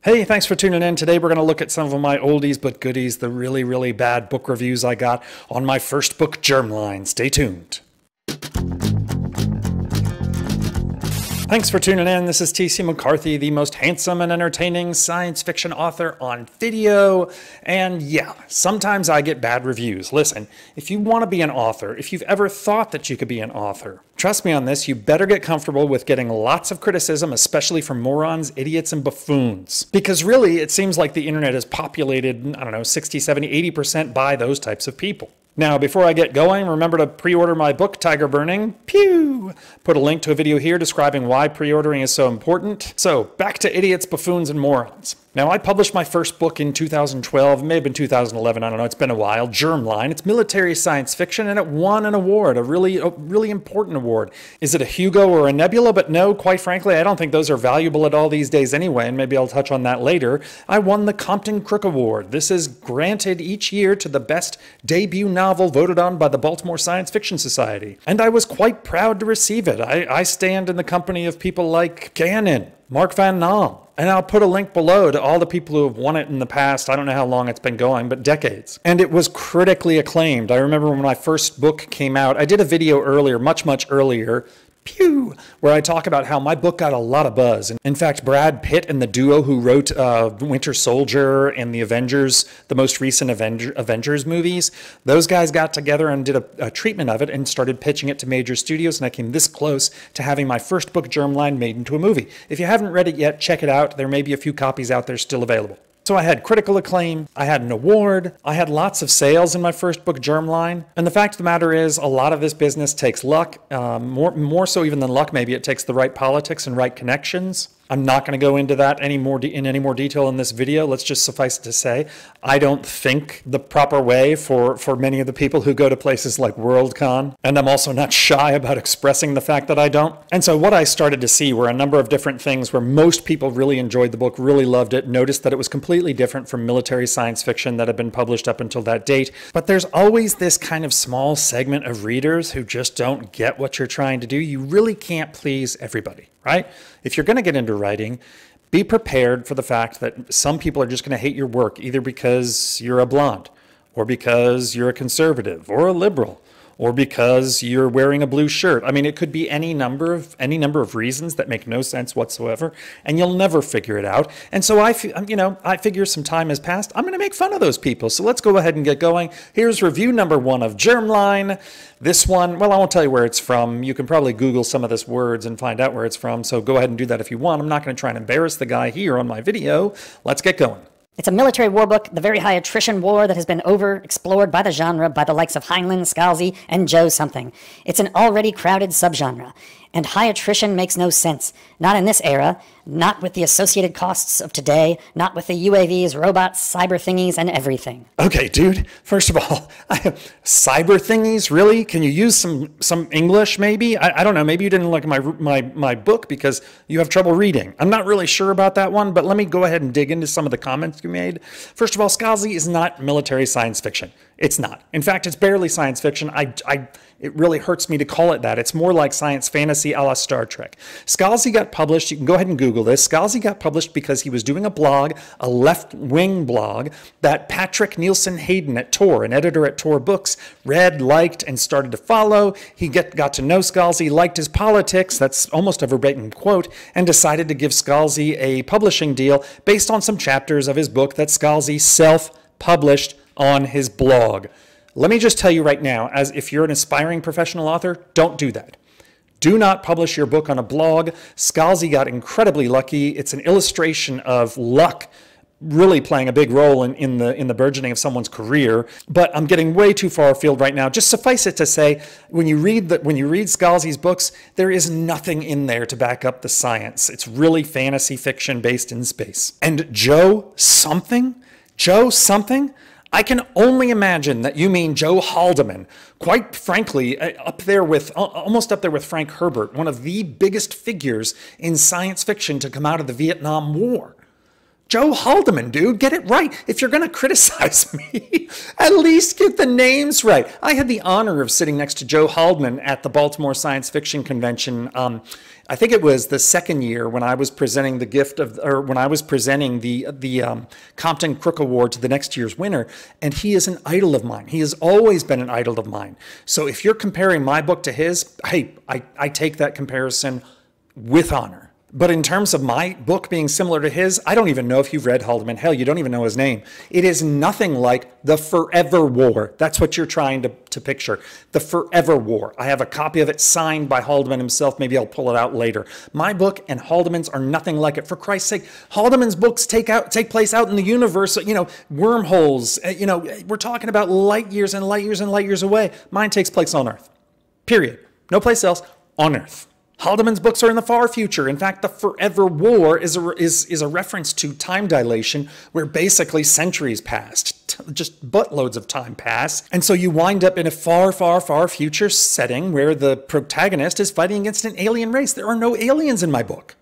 Hey, thanks for tuning in. Today we're going to look at some of my oldies but goodies, the really, really bad book reviews I got on my first book, Germline. Stay tuned. Thanks for tuning in. This is T.C. McCarthy, the most handsome and entertaining science fiction author on video. And yeah, sometimes I get bad reviews. Listen, if you want to be an author, if you've ever thought that you could be an author, trust me on this, you better get comfortable with getting lots of criticism, especially from morons, idiots, and buffoons. Because really, it seems like the internet is populated, I don't know, 60, 70, 80% by those types of people. Now, before I get going, remember to pre-order my book, Tyger Burning. Pew! Put a link to a video here describing why pre-ordering is so important. So, back to idiots, buffoons, and morons. Now, I published my first book in 2012, it may have been 2011, I don't know, it's been a while, Germline. It's military science fiction, and it won an award, a really important award. Is it a Hugo or a Nebula? But no, quite frankly, I don't think those are valuable at all these days anyway, and maybe I'll touch on that later. I won the Compton Crook Award. This is granted each year to the best debut novel voted on by the Baltimore Science Fiction Society. And I was quite proud to receive it. I stand in the company of people like Gannon, Mark Van Naam. And I'll put a link below to all the people who have won it in the past. I don't know how long it's been going, but decades. And it was critically acclaimed. I remember when my first book came out, I did a video earlier, much earlier, pew, where I talk about how my book got a lot of buzz. And in fact, Brad Pitt and the duo who wrote Winter Soldier and the Avengers, the most recent Avengers movies, those guys got together and did a treatment of it and started pitching it to major studios, and I came this close to having my first book, Germline, made into a movie. If you haven't read it yet, check it out. There may be a few copies out there still available. So I had critical acclaim, I had an award, I had lots of sales in my first book, Germline. And the fact of the matter is, a lot of this business takes luck, more so even than luck maybe, it takes the right politics and right connections. I'm not going to go into that in any more detail in this video. Let's just suffice it to say, I don't think the proper way for many of the people who go to places like Worldcon, and I'm also not shy about expressing the fact that I don't. And so what I started to see were a number of different things where most people really enjoyed the book, really loved it, noticed that it was completely different from military science fiction that had been published up until that date. But there's always this kind of small segment of readers who just don't get what you're trying to do. You really can't please everybody, right? If you're going to get into writing, be prepared for the fact that some people are just going to hate your work, either because you're a blonde, or because you're a conservative, or a liberal, or because you're wearing a blue shirt. I mean, it could be any number of reasons that make no sense whatsoever, and you'll never figure it out. And so I figure some time has passed. I'm going to make fun of those people. So let's go ahead and get going. Here's review number 1 of Germline. This one, well, I won't tell you where it's from. You can probably Google some of this words and find out where it's from. So go ahead and do that if you want. I'm not going to try and embarrass the guy here on my video. Let's get going. It's a military war book, the very high attrition war that has been overexplored by the genre by the likes of Heinlein, Scalzi, and Joe something. It's an already crowded subgenre, and high attrition makes no sense. Not in this era, not with the associated costs of today, not with the UAVs, robots, cyber thingies, and everything. Okay, dude, first of all, cyber thingies, really? Can you use some English, maybe? I don't know, maybe you didn't like my book because you have trouble reading. I'm not really sure about that one, but let me go ahead and dig into some of the comments you made. First of all, Scalzi is not military science fiction. It's not. In fact, it's barely science fiction. It really hurts me to call it that. It's more like science fantasy a la Star Trek. Scalzi got published, you can go ahead and Google this. Scalzi got published because he was doing a blog, a left-wing blog, that Patrick Nielsen Hayden at Tor, an editor at Tor Books, read, liked, and started to follow. He got to know Scalzi, liked his politics, that's almost a verbatim quote, and decided to give Scalzi a publishing deal based on some chapters of his book that Scalzi self-published on his blog. Let me just tell you right now, as if you're an aspiring professional author, don't do that. Do not publish your book on a blog. Scalzi got incredibly lucky. It's an illustration of luck really playing a big role in the burgeoning of someone's career. But I'm getting way too far afield right now. Just suffice it to say, when you read Scalzi's books, there is nothing in there to back up the science. It's really fantasy fiction based in space. And Joe something? I can only imagine that you mean Joe Haldeman, quite frankly, almost up there with Frank Herbert, one of the biggest figures in science fiction to come out of the Vietnam War. Joe Haldeman, dude. Get it right. If you're going to criticize me, at least get the names right. I had the honor of sitting next to Joe Haldeman at the Baltimore Science Fiction Convention. I think it was the second year when I was presenting the Compton Crook Award to the next year's winner, and he is an idol of mine. He has always been an idol of mine. So if you're comparing my book to his, hey, I take that comparison with honor. But in terms of my book being similar to his, I don't even know if you've read Haldeman. Hell, you don't even know his name. It is nothing like The Forever War. That's what you're trying to picture. The Forever War. I have a copy of it signed by Haldeman himself. Maybe I'll pull it out later. My book and Haldeman's are nothing like it. For Christ's sake, Haldeman's books take place out in the universe, wormholes. We're talking about light years and light years and light years away. Mine takes place on Earth. Period. No place else on Earth. Haldeman's books are in the far future. In fact, The Forever War is a reference to time dilation, where basically centuries passed, just buttloads of time pass. And so you wind up in a far, far, far future setting where the protagonist is fighting against an alien race. There are no aliens in my book.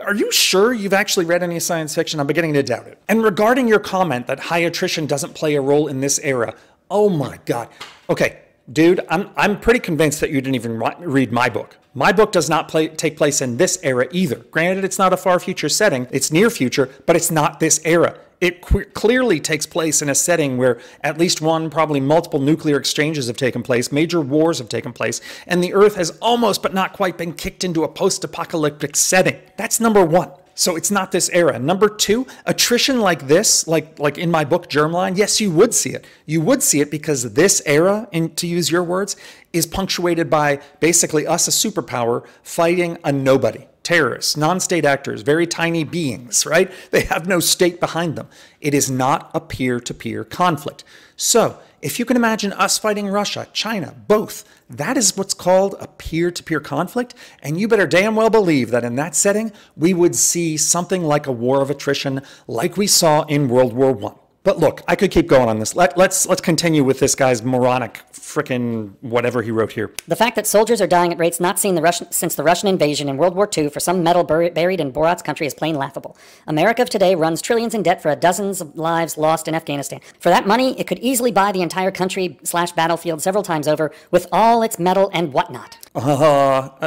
Are you sure you've actually read any science fiction? I'm beginning to doubt it. And regarding your comment that high attrition doesn't play a role in this era, oh my God. Okay, dude, I'm pretty convinced that you didn't even read my book. My book does not take place in this era either. Granted, it's not a far future setting. It's near future, but it's not this era. It clearly takes place in a setting where at least one, probably multiple nuclear exchanges have taken place, major wars have taken place, and the Earth has almost but not quite been kicked into a post-apocalyptic setting. That's number one. So it's not this era. Number two, attrition like this, like in my book, Germline, yes, you would see it. You would see it because this era, to use your words, is punctuated by basically us, a superpower, fighting a nobody. Terrorists, non-state actors, very tiny beings, right? They have no state behind them. It is not a peer-to-peer conflict. So if you can imagine us fighting Russia, China, both, that is what's called a peer-to-peer conflict, and you better damn well believe that in that setting, we would see something like a war of attrition like we saw in World War I. But look, I could keep going on this. Let's continue with this guy's moronic frickin' whatever he wrote here. The fact that soldiers are dying at rates not seen since the Russian invasion in World War II for some metal buried in Borat's country is plain laughable. America of today runs trillions in debt for dozens of lives lost in Afghanistan. For that money, it could easily buy the entire country/battlefield several times over with all its metal and whatnot.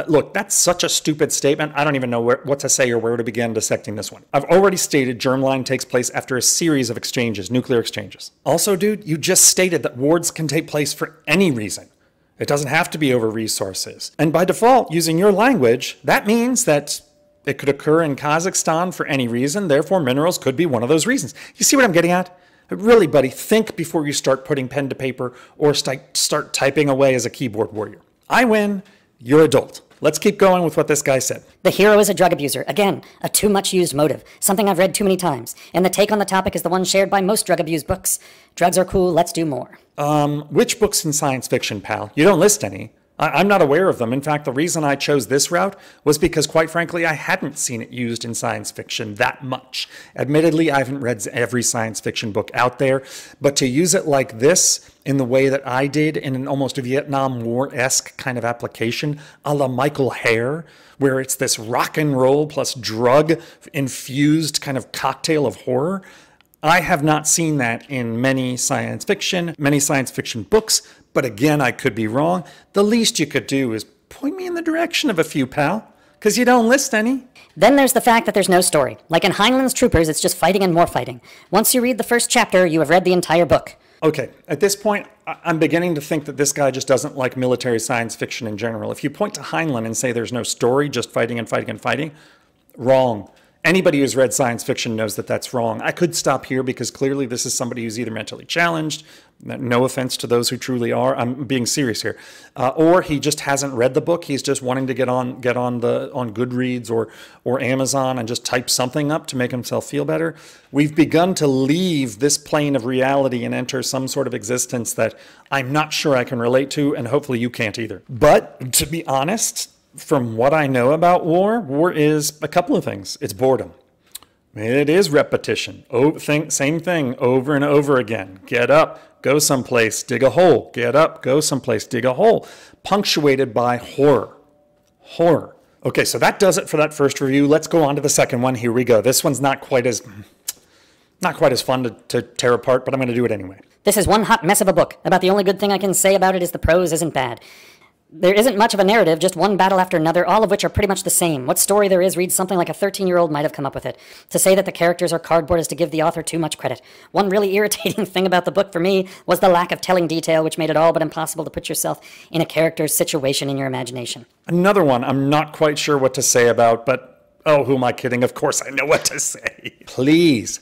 Look, that's such a stupid statement. I don't even know what to say or where to begin dissecting this one. I've already stated Germline takes place after a series of exchanges, nuclear exchanges. Also, dude, you just stated that wars can take place for any reason. It doesn't have to be over resources. And by default, using your language, that means that it could occur in Kazakhstan for any reason. Therefore, minerals could be one of those reasons. You see what I'm getting at? Really, buddy, think before you start putting pen to paper or start typing away as a keyboard warrior. I win. You're adult. Let's keep going with what this guy said. The hero is a drug abuser. Again, a too much used motive. Something I've read too many times. And the take on the topic is the one shared by most drug abuse books. Drugs are cool, let's do more. Which books in science fiction, pal? You don't list any. I'm not aware of them. In fact, the reason I chose this route was because, quite frankly, I hadn't seen it used in science fiction that much. Admittedly, I haven't read every science fiction book out there, but to use it like this, in the way that I did in an almost Vietnam War-esque kind of application, a la Michael Hare, where it's this rock and roll plus drug-infused kind of cocktail of horror, I have not seen that in many science fiction books, but again, I could be wrong. The least you could do is point me in the direction of a few, pal, because you don't list any. Then there's the fact that there's no story. Like in Heinlein's Troopers, it's just fighting and more fighting. Once you read the first chapter, you have read the entire book. Okay, at this point, I'm beginning to think that this guy just doesn't like military science fiction in general. If you point to Heinlein and say there's no story, just fighting and fighting and fighting, wrong. Anybody who's read science fiction knows that that's wrong. I could stop here because clearly this is somebody who's either mentally challenged, no offense to those who truly are, I'm being serious here, or he just hasn't read the book. He's just wanting to get on Goodreads or Amazon and just type something up to make himself feel better. We've begun to leave this plane of reality and enter some sort of existence that I'm not sure I can relate to, and hopefully you can't either. But to be honest, from what I know about war is a couple of things. It's boredom. It is repetition. Same thing over and over again. Get up, go someplace, dig a hole. Get up, go someplace, dig a hole. Punctuated by horror. Horror. Okay, so that does it for that first review. Let's go on to the second one. Here we go. This one's not quite as Not quite as fun to tear apart, but I'm going to do it anyway. This is one hot mess of a book. About the only good thing I can say about it is the prose isn't bad. There isn't much of a narrative, just one battle after another, all of which are pretty much the same. What story there is reads something like a 13-year-old might have come up with it. To say that the characters are cardboard is to give the author too much credit. One really irritating thing about the book for me was the lack of telling detail, which made it all but impossible to put yourself in a character's situation in your imagination. Another one I'm not quite sure what to say about, but oh, who am I kidding? Of course I know what to say. Please,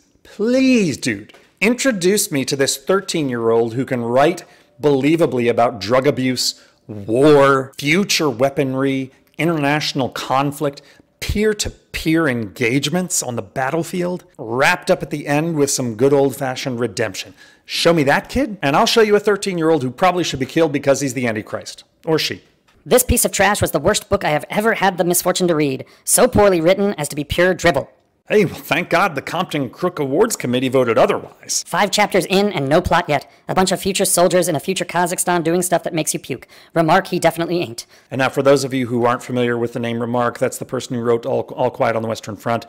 dude, introduce me to this 13-year-old who can write believably about drug abuse, war, future weaponry, international conflict, peer-to-peer engagements on the battlefield, wrapped up at the end with some good old-fashioned redemption. Show me that kid, and I'll show you a 13-year-old who probably should be killed because he's the Antichrist. Or she. This piece of trash was the worst book I have ever had the misfortune to read. So poorly written as to be pure dribble. Hey, well, thank God the Compton Crook Awards Committee voted otherwise. 5 chapters in and no plot yet. A bunch of future soldiers in a future Kazakhstan doing stuff that makes you puke. Remark, he definitely ain't. And now for those of you who aren't familiar with the name Remark, that's the person who wrote All Quiet on the Western Front.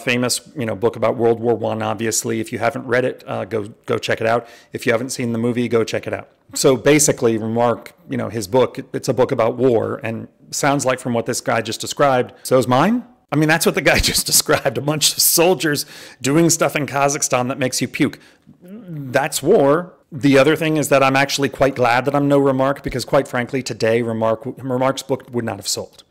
Famous, book about World War I, obviously. If you haven't read it, go check it out. If you haven't seen the movie, go check it out. So basically, Remark, his book, it's a book about war, and sounds like from what this guy just described, so is mine. I mean, that's what the guy just described, a bunch of soldiers doing stuff in Kazakhstan that makes you puke. That's war. The other thing is that I'm actually quite glad that I'm no Remark, because quite frankly, today, Remark's book would not have sold.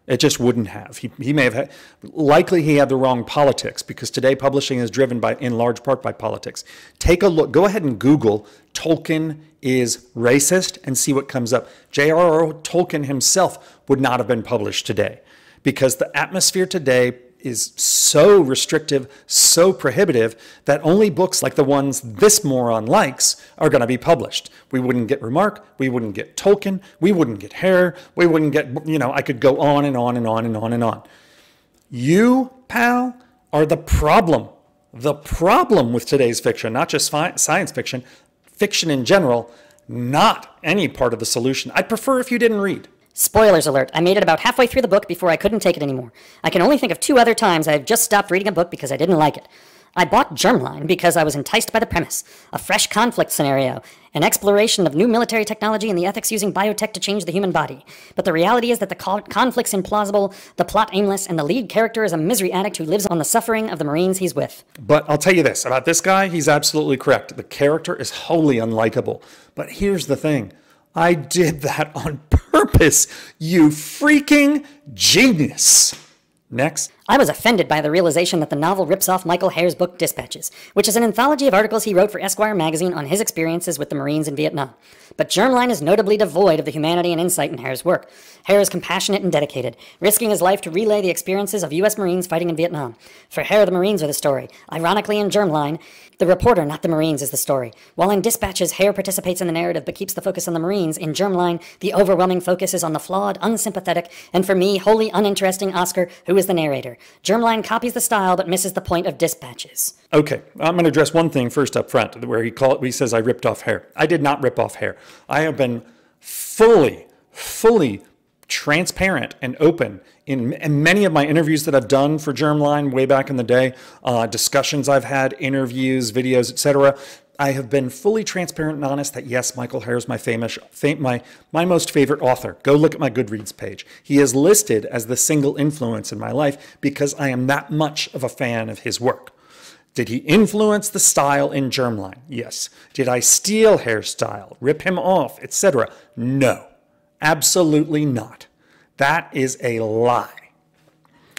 It just wouldn't have. He may have had, likely he had the wrong politics, because today publishing is driven in large part by politics. Take a look, go ahead and Google Tolkien is racist and see what comes up. J.R.R. Tolkien himself would not have been published today, because the atmosphere today is so restrictive, so prohibitive, that only books like the ones this moron likes are going to be published. We wouldn't get Remark, we wouldn't get Tolkien, we wouldn't get Hare, we wouldn't get, I could go on and on and on and on and on. You, pal, are the problem. The problem with today's fiction, not just science fiction, fiction in general, not any part of the solution. I'd prefer if you didn't read. Spoilers alert, I made it about halfway through the book before I couldn't take it anymore. I can only think of 2 other times I've just stopped reading a book because I didn't like it. I bought Germline because I was enticed by the premise, a fresh conflict scenario, an exploration of new military technology and the ethics using biotech to change the human body. But the reality is that the conflict's implausible, the plot aimless, and the lead character is a misery addict who lives on the suffering of the Marines he's with. But I'll tell you this, about this guy, he's absolutely correct. The character is wholly unlikable. But here's the thing. I did that on purpose, you freaking genius. Next. I was offended by the realization that the novel rips off Michael Hare's book Dispatches, which is an anthology of articles he wrote for Esquire magazine on his experiences with the Marines in Vietnam. But Germline is notably devoid of the humanity and insight in Hare's work. Hare is compassionate and dedicated, risking his life to relay the experiences of U.S. Marines fighting in Vietnam. For Hare, the Marines are the story. Ironically, in Germline, the reporter, not the Marines, is the story. While in Dispatches, Hare participates in the narrative but keeps the focus on the Marines, in Germline, the overwhelming focus is on the flawed, unsympathetic, and for me, wholly uninteresting Oscar, who is the narrator. Germline copies the style but misses the point of Dispatches. Okay, I'm going to address one thing first up front, where he says I ripped off Hare. I did not rip off Hare. I have been fully transparent and open in many of my interviews that I've done for Germline way back in the day, discussions I've had, interviews, videos, etc. I have been fully transparent and honest that yes, Michael Hare is my most favorite author. Go look at my Goodreads page. He is listed as the single influence in my life because I am that much of a fan of his work. Did he influence the style in Germline? Yes. Did I steal Hare's style, rip him off, etc.? No, absolutely not. That is a lie.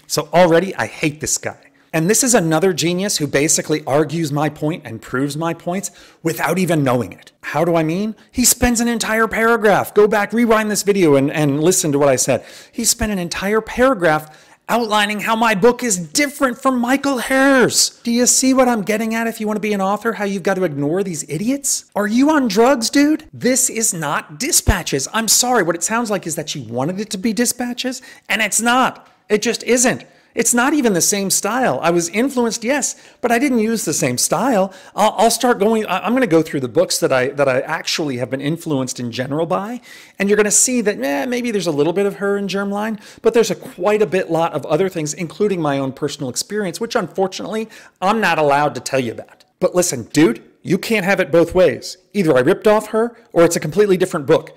So already I hate this guy. And this is another genius who basically argues my point and proves my points without even knowing it. How do I mean? He spends an entire paragraph. Go back, rewind this video and listen to what I said. He spent an entire paragraph outlining how my book is different from Michael Hare's. Do you see what I'm getting at if you want to be an author? How you've got to ignore these idiots? Are you on drugs, dude? This is not Dispatches. I'm sorry. What it sounds like is that you wanted it to be Dispatches, and it's not. It just isn't. It's not even the same style. I was influenced, yes, but I didn't use the same style. I'll start going, I'm going to go through the books that I actually have been influenced in general by, and you're going to see that maybe there's a little bit of her in Germline, but there's quite a lot of other things, including my own personal experience, which unfortunately I'm not allowed to tell you about. But listen, dude, you can't have it both ways. Either I ripped off her or it's a completely different book.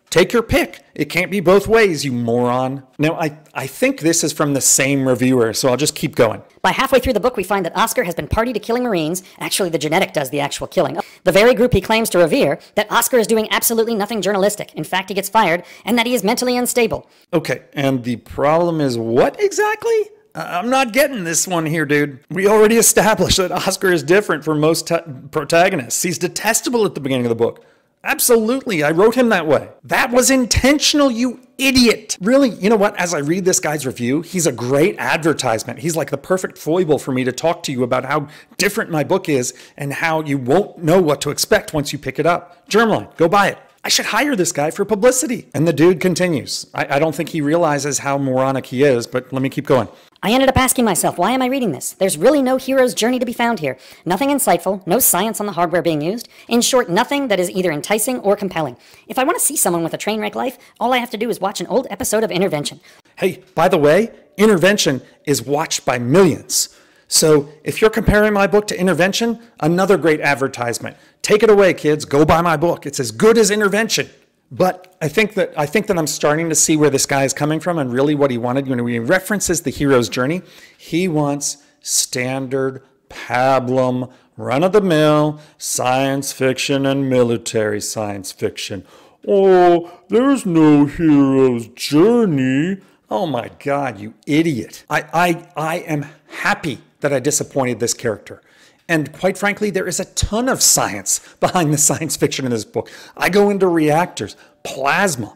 Take your pick. It can't be both ways, you moron. Now, I think this is from the same reviewer, so I'll just keep going. By halfway through the book, we find that Oscar has been party to killing Marines. Actually, the genetic does the actual killing. The very group he claims to revere, that Oscar is doing absolutely nothing journalistic. In fact, he gets fired, and that he is mentally unstable. Okay, and the problem is what exactly? I'm not getting this one here, dude. We already established that Oscar is different from most protagonists. He's detestable at the beginning of the book. Absolutely, I wrote him that way. That was intentional, you idiot. Really, you know what? As I read this guy's review, he's a great advertisement. He's like the perfect foible for me to talk to you about how different my book is and how you won't know what to expect once you pick it up. Germline, go buy it. I should hire this guy for publicity. And the dude continues. I don't think he realizes how moronic he is, but let me keep going. I ended up asking myself, why am I reading this? There's really no hero's journey to be found here. Nothing insightful, no science on the hardware being used. In short, nothing that is either enticing or compelling. If I want to see someone with a train wreck life, all I have to do is watch an old episode of Intervention. Hey, by the way, Intervention is watched by millions. So if you're comparing my book to Intervention, another great advertisement. Take it away, kids. Go buy my book. It's as good as Intervention. But I think that I'm starting to see where this guy is coming from and really what he wanted. When he references the hero's journey, he wants standard, pablum, run-of-the-mill science fiction and military science fiction. Oh, there's no hero's journey. Oh my God, you idiot. I am happy that I disappointed this character. And quite frankly, there is a ton of science behind the science fiction in this book. I go into reactors, plasma,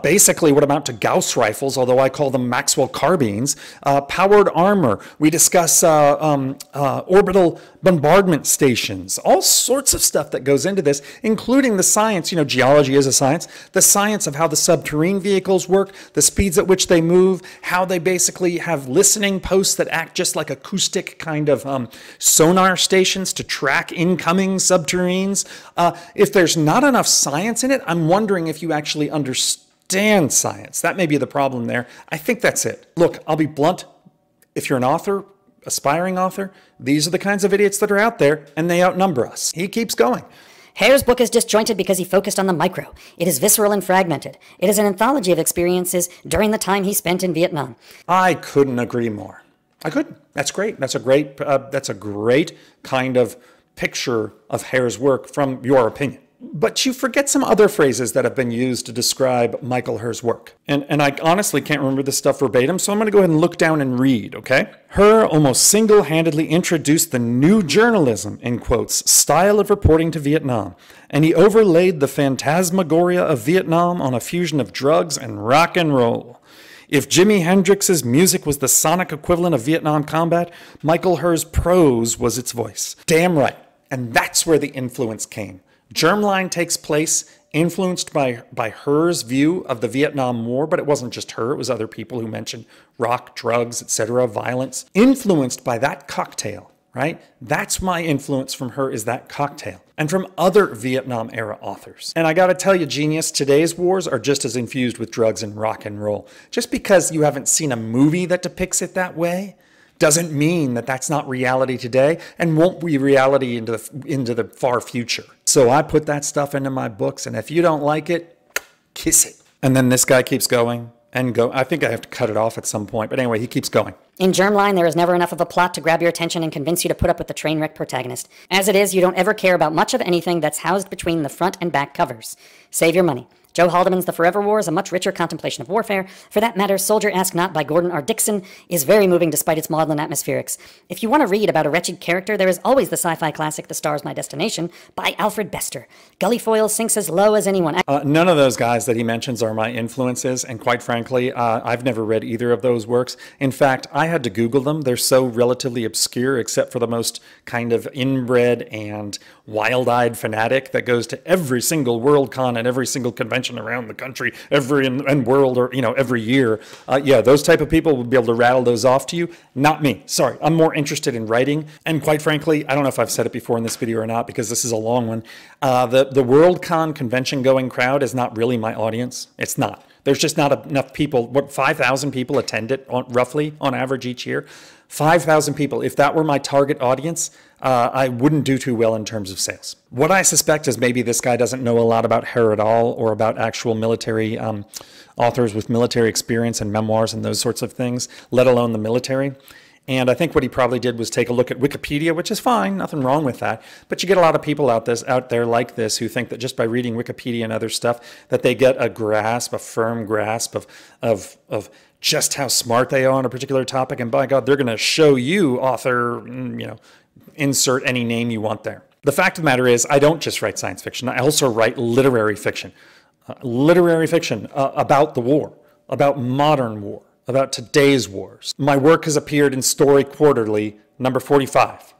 basically what amount to Gauss rifles, although I call them Maxwell carbines, powered armor. We discuss orbital bombardment stations, all sorts of stuff that goes into this, including the science, geology is a science, the science of how the submarine vehicles work, the speeds at which they move, how they basically have listening posts that act just like acoustic kind of sonar stations to track incoming submarines. If there's not enough science in it, I'm wondering if you actually understand science. That may be the problem there. I think that's it. Look, I'll be blunt. If you're an author, aspiring author, these are the kinds of idiots that are out there, and they outnumber us. He keeps going. Hare's book is disjointed because he focused on the micro. It is visceral and fragmented. It is an anthology of experiences during the time he spent in Vietnam. I couldn't agree more. I couldn't. That's great. That's a great kind of picture of Hare's work from your opinion. But you forget some other phrases that have been used to describe Michael Herr's work. And I honestly can't remember this stuff verbatim, so I'm going to go ahead and look down and read, okay? Herr almost single-handedly introduced the new journalism, in quotes, style of reporting to Vietnam, and he overlaid the phantasmagoria of Vietnam on a fusion of drugs and rock and roll. If Jimi Hendrix's music was the sonic equivalent of Vietnam combat, Michael Herr's prose was its voice. Damn right. And that's where the influence came. Germline takes place influenced by Herr's view of the Vietnam War, but it wasn't just her, it was other people who mentioned rock, drugs, etc., violence. Influenced by that cocktail, right? That's my influence from her, is that cocktail. And from other Vietnam era authors. And I gotta tell you, genius, today's wars are just as infused with drugs and rock and roll. Just because you haven't seen a movie that depicts it that way doesn't mean that that's not reality today and won't be reality into the far future. So I put that stuff into my books, and if you don't like it, kiss it. And then this guy keeps going and go. I think I have to cut it off at some point, but anyway, he keeps going. In Germline, there is never enough of a plot to grab your attention and convince you to put up with the train wreck protagonist. As it is, you don't ever care about much of anything that's housed between the front and back covers. Save your money. Joe Haldeman's The Forever War is a much richer contemplation of warfare. For that matter, Soldier Ask Not by Gordon R. Dickson is very moving despite its maudlin atmospherics. If you want to read about a wretched character, there is always the sci-fi classic The Star's My Destination by Alfred Bester. Gullyfoyle sinks as low as anyone. None of those guys that he mentions are my influences, and quite frankly, I've never read either of those works. In fact, I had to Google them. They're so relatively obscure, except for the most kind of inbred and wild-eyed fanatic that goes to every single World Con and every single convention convention around the country and world, or every year. Yeah, those type of people would be able to rattle those off to you. Not me. Sorry, I'm more interested in writing. And quite frankly, I don't know if I've said it before in this video or not, because this is a long one. The Worldcon convention going crowd is not really my audience. It's not. There's just not enough people. What, 5,000 people attend it roughly on average each year? 5,000 people. If that were my target audience, I wouldn't do too well in terms of sales. What I suspect is maybe this guy doesn't know a lot about her at all, or about actual military authors with military experience and memoirs and those sorts of things, let alone the military. And I think what he probably did was take a look at Wikipedia, which is fine, nothing wrong with that. But you get a lot of people out there like this who think that just by reading Wikipedia and other stuff, that they get a firm grasp of just how smart they are on a particular topic. And by God, they're going to show you author, insert any name you want there. The fact of the matter is, I don't just write science fiction. I also write literary fiction. About the war, about modern war, about today's wars. My work has appeared in Story Quarterly, number 45.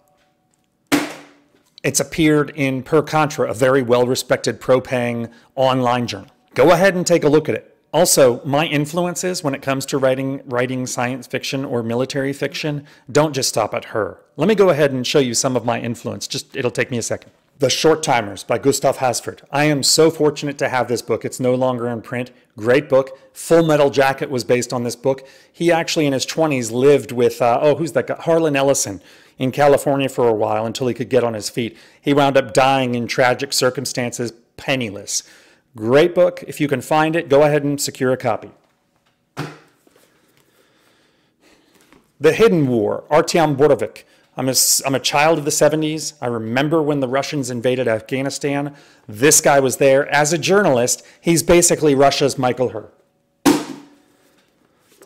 It's appeared in Per Contra, a very well-respected pro-paying online journal. Go ahead and take a look at it. Also, my influences when it comes to writing science fiction or military fiction don't just stop at her. Let me go ahead and show you some of my influence. It'll take me a second. The Short Timers by Gustav Hasford. I am so fortunate to have this book. It's no longer in print. Great book. Full Metal Jacket was based on this book. He actually in his 20s lived with, who's that guy? Harlan Ellison in California for a while until he could get on his feet. He wound up dying in tragic circumstances, penniless. Great book. If you can find it, go ahead and secure a copy. The Hidden War, Artyom Borovik. I'm a child of the 70s. I remember when the Russians invaded Afghanistan. This guy was there. As a journalist, he's basically Russia's Michael Herr.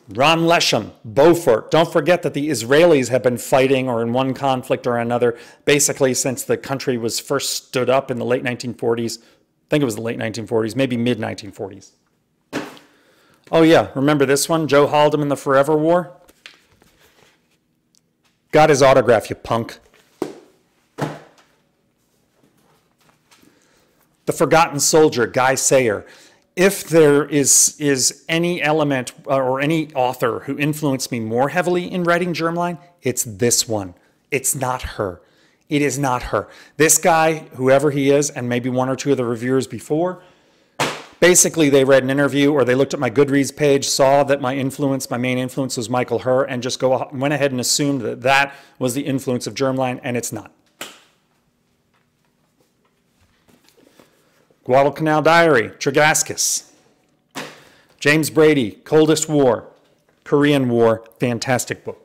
Ron Leshem, Beaufort. Don't forget that the Israelis have been fighting, or in one conflict or another, basically since the country was first stood up in the late 1940s. I think it was the late 1940s, maybe mid-1940s. Oh yeah, remember this one? Joe Haldeman, The Forever War? Got his autograph, you punk. The Forgotten Soldier, Guy Sayer. If there is any element or any author who influenced me more heavily in writing Germline, it's this one. It's not her. It is not her. This guy, whoever he is, and maybe one or two of the reviewers before, basically they read an interview or they looked at my Goodreads page, saw that my main influence was Michael Herr, and just went ahead and assumed that that was the influence of Germline, and it's not. Guadalcanal Diary, Tregaskis. James Brady, Coldest War, Korean War, fantastic book.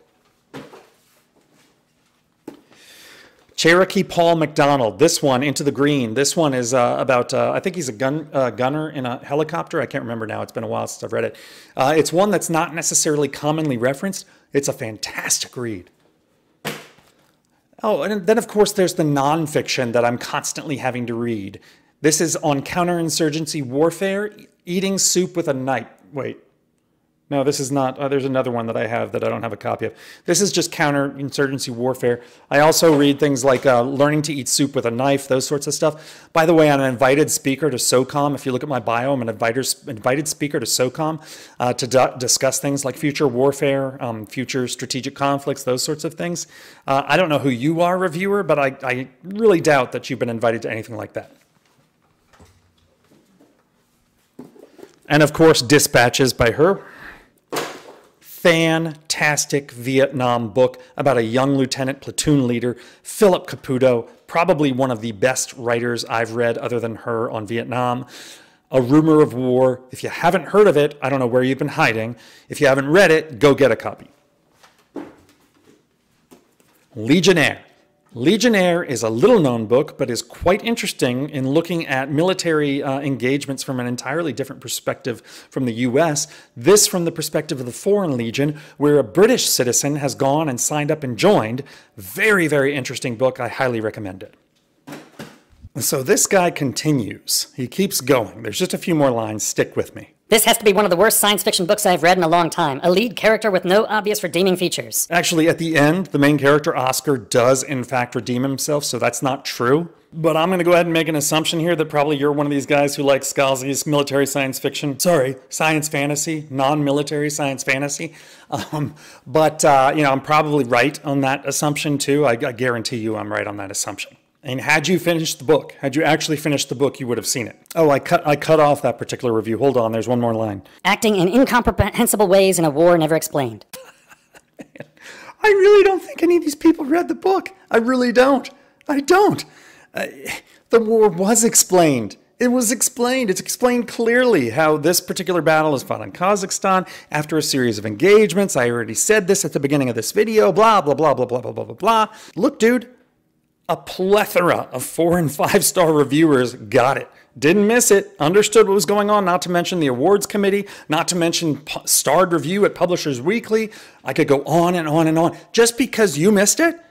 Cherokee Paul McDonald, this one, Into the Green. This one is about, I think he's a gunner in a helicopter. I can't remember now. It's been a while since I've read it. It's one that's not necessarily commonly referenced. It's a fantastic read. Oh, and then, of course, there's the nonfiction that I'm constantly having to read. This is on counterinsurgency warfare, eating soup with a knife. Wait. No, this is not. There's another one that I have that I don't have a copy of. This is just counterinsurgency warfare. I also read things like learning to eat soup with a knife, those sorts of stuff. By the way, I'm an invited speaker to SOCOM. If you look at my bio, I'm an invited speaker to SOCOM to discuss things like future warfare, future strategic conflicts, those sorts of things. I don't know who you are, reviewer, but I really doubt that you've been invited to anything like that. And of course, Dispatches by her. Fantastic Vietnam book about a young lieutenant platoon leader, Philip Caputo, probably one of the best writers I've read other than her on Vietnam. A Rumor of War. If you haven't heard of it, I don't know where you've been hiding. If you haven't read it, go get a copy. Legionnaire. Legionnaire is a little-known book, but is quite interesting in looking at military engagements from an entirely different perspective from the U.S. This from the perspective of the Foreign Legion, where a British citizen has gone and signed up and joined. Very, very interesting book. I highly recommend it. So this guy continues. He keeps going. There's just a few more lines. Stick with me. This has to be one of the worst science fiction books I've read in a long time. A lead character with no obvious redeeming features. Actually, at the end, the main character, Oscar, does in fact redeem himself, so that's not true. But I'm going to go ahead and make an assumption here that probably you're one of these guys who likes Scalzi's military science fiction. Sorry, science fantasy, non-military science fantasy. But I'm probably right on that assumption too. I guarantee you I'm right on that assumption. And had you finished the book, had you actually finished the book, you would have seen it. Oh, I cut off that particular review. Hold on, there's one more line. Acting in incomprehensible ways in a war never explained. I really don't think any of these people read the book. I really don't. I don't. The war was explained. It was explained. It's explained clearly how this particular battle is fought in Kazakhstan after a series of engagements. I already said this at the beginning of this video. Blah, blah, blah, blah, blah, blah, blah, blah, blah. Look, dude. A plethora of 4- and 5-star reviewers got it. Didn't miss it. Understood what was going on. Not to mention the awards committee. Not to mention starred review at Publishers Weekly. I could go on and on and on. Just because you missed it,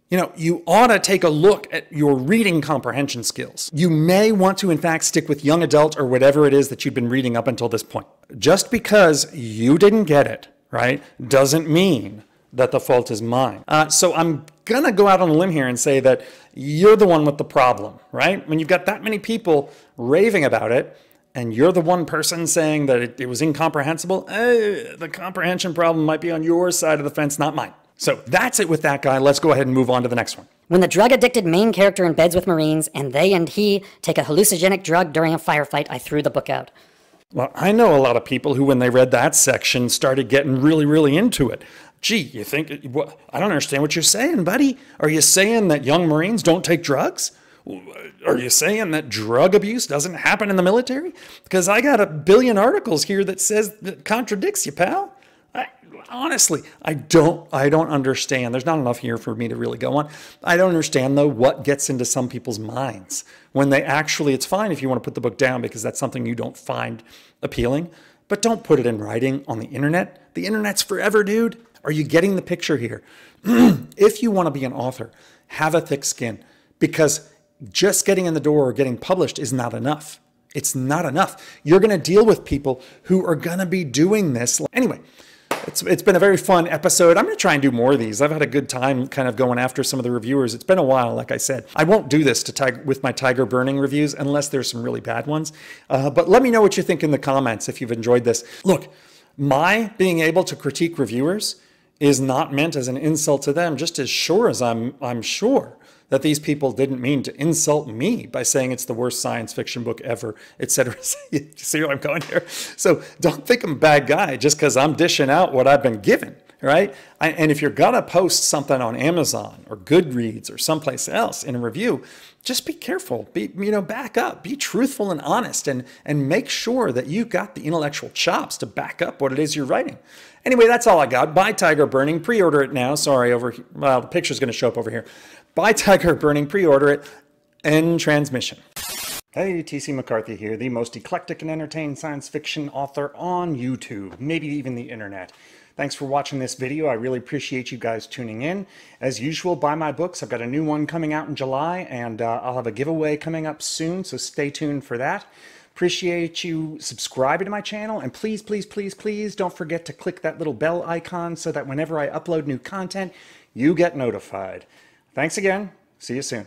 you ought to take a look at your reading comprehension skills. You may want to, in fact, stick with young adult or whatever it is that you've been reading up until this point. Just because you didn't get it, right, doesn't mean that the fault is mine. So I'm going to go out on a limb here and say that you're the one with the problem, right? When you've got that many people raving about it, and you're the one person saying that it was incomprehensible, the comprehension problem might be on your side of the fence, not mine. So that's it with that guy. Let's go ahead and move on to the next one. When the drug-addicted main character embeds with Marines, and they and he take a hallucinogenic drug during a firefight, I threw the book out. Well, I know a lot of people who, when they read that section, started getting really, really into it. Gee, you think, I don't understand what you're saying, buddy. Are you saying that young Marines don't take drugs? Are you saying that drug abuse doesn't happen in the military? Because I got a billion articles here that contradicts you, pal. Honestly, I don't understand. There's not enough here for me to really go on. I don't understand, though, what gets into some people's minds when they actually, it's fine if you want to put the book down because that's something you don't find appealing, but don't put it in writing on the internet. The internet's forever, dude. Are you getting the picture here? If you want to be an author, have a thick skin, because just getting in the door or getting published is not enough. It's not enough. You're going to deal with people who are going to be doing this. Anyway, it's been a very fun episode. I'm going to try and do more of these. I've had a good time kind of going after some of the reviewers. It's been a while, like I said. I won't do this with my Tyger burning reviews unless there's some really bad ones. But let me know what you think in the comments if you've enjoyed this. Look, my being able to critique reviewers is not meant as an insult to them, just as sure as I'm sure that these people didn't mean to insult me by saying it's the worst science fiction book ever, etc. You see where I'm going here? So don't think I'm a bad guy just because I'm dishing out what I've been given, right? And if you're gonna post something on Amazon or Goodreads or someplace else in a review, just be careful, back up, be truthful and honest, and make sure that you've got the intellectual chops to back up what it is you're writing. Anyway, that's all I got. Buy Tyger Burning, pre-order it now. Sorry, the picture's gonna show up over here. Buy Tyger Burning, pre-order it, end transmission. Hey, TC McCarthy here, the most eclectic and entertaining science fiction author on YouTube, maybe even the internet. Thanks for watching this video. I really appreciate you guys tuning in. As usual, buy my books. I've got a new one coming out in July, and I'll have a giveaway coming up soon, so stay tuned for that. Appreciate you subscribing to my channel, and please, please, please, please don't forget to click that little bell icon so that whenever I upload new content, you get notified. Thanks again. See you soon.